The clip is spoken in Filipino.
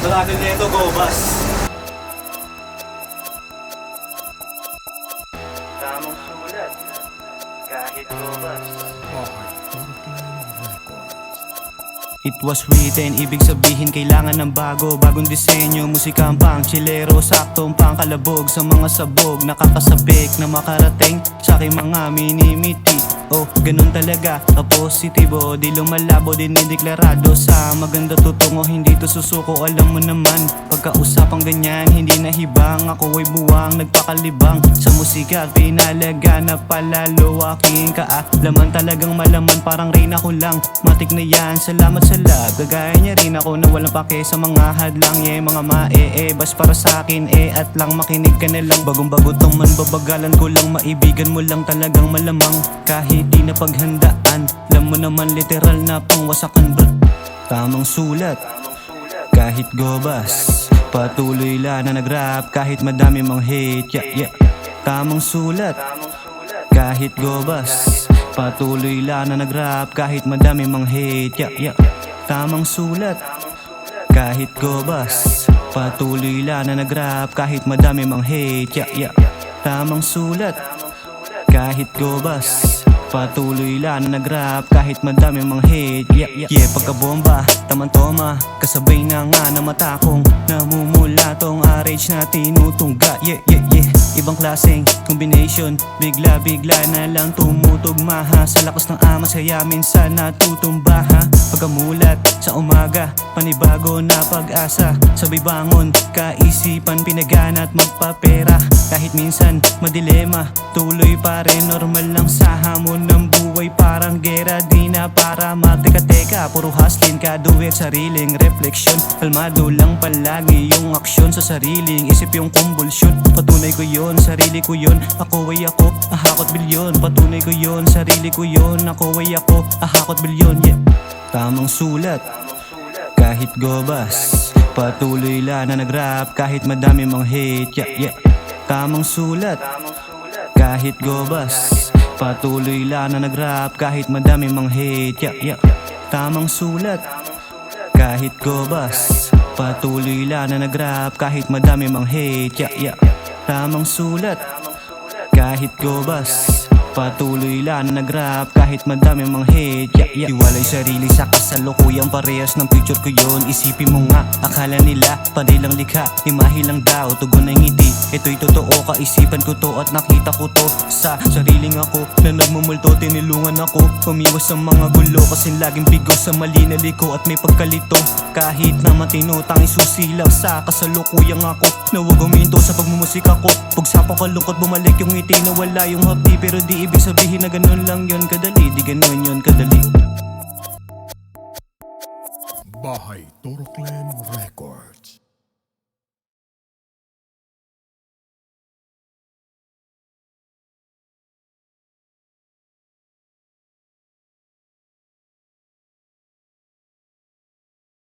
Marami nito, Gobas. Tamang sulat, kahit Gobas. It was written, ibig sabihin kailangan ng bago. Bagong disenyo, musika ang pang chilero, saktong pang kalabog sa mga sabog. Nakakasabik na makarating sa aking mga minimiti. Oh, ganun talaga, kapositibo. Di lumalabo, dinideklarado sa maganda tutungo. Hindi to susuko, alam mo naman. Pagkausapang ganyan, hindi nahibang. Ako ay buwang, nagpakalibang sa musika at pinalaga na palalo aking kaalaman. Talagang malaman, parang rain ako lang. Matik na yan, salamat sa love. Kagaya niya rin ako na walang pake sa mga hadlang. Yeah, mga bas para sa akin at lang makinig ka na lang. Bagong bago tong man, babagalan ko lang. Maibigan mo lang talagang malamang. Kahit di na paghandaan, alam mo naman literal na pangwasakan bro. Tamang sulat, kahit Gobas. Patuloy lang na nag-rap kahit madami mang hate. Yeah. Tamang sulat, kahit Gobas. Patuloy lang na nag-rap kahit madami mang hate. Yeah. Tamang sulat, kahit Gobas. Patuloy lang na nag-rap kahit madami mang hate. Yeah. Tamang sulat, kahit Gobas. Patuloy lang na nag-rap kahit madami mang hate. Yeah, pagkabomba, tamang toma. Kasabay na nga na mata kong namumula tong RH na tinutungga. Yeah. Ibang klaseng combination, bigla na lang tumutugma ha. Sa lakas ng amas kaya minsan natutumba ha. Pagkamulat sa umaga, panibago na pag-asa. Sabay bangon, kaisipan, pinagana at magpapera. Kahit minsan madilema, tuloy pa rin normal lang sa hamon ng buhay. Parang gera, di na para mateka-teka. Puro hustling ka, duwet, sariling refleksyon. Kalmado lang palagi yung aksyon sa sariling isip yung kumbulsyon. Patunay ko yun, sarili ko yun. Ako ay ako, ahakot bilyon. Patunay ko yun, sarili ko yun. Ako ay ako, ahakot bilyon. Yeah. Tamang sulat, kahit Gobas. Patuloy lang na nag-rap kahit madami mang hate. Yeah. Tamang sulat, kahit Gobas. Patuloy lang na nag-rap kahit madami mang hate. Yeah. Tamang sulat, kahit Gobas. Patuloy lang na nag-rap kahit madami mang hate. Yeah. Tamang sulat, kahit Gobas. Patuloy lang na nag-rap kahit madami mang hate. Yeah. Iwalay sarili sa kasalukuyang parehas ng picture ko yun. Isipin mo nga, akala nila panilang likha, imahe lang daw, tugon ng ngiti. Ito'y totoo, kaisipan ko to at nakita ko to sa sariling ako na nagmumulto, tinilungan ako. Umiwas sa mga gulo kasi laging bigo sa mali na liko at may pagkalito. Kahit na matino, tanging susi lang sa kasalukuyang ako na huwag uminto sa pagmumusika ko. Pagsapang kalungkot, bumalik yung ngiti na wala yung hapdi. Pero di ibig sabihin na ganun lang yun kadali. Di ganun yun kadali. Bahay Toro Clan Records.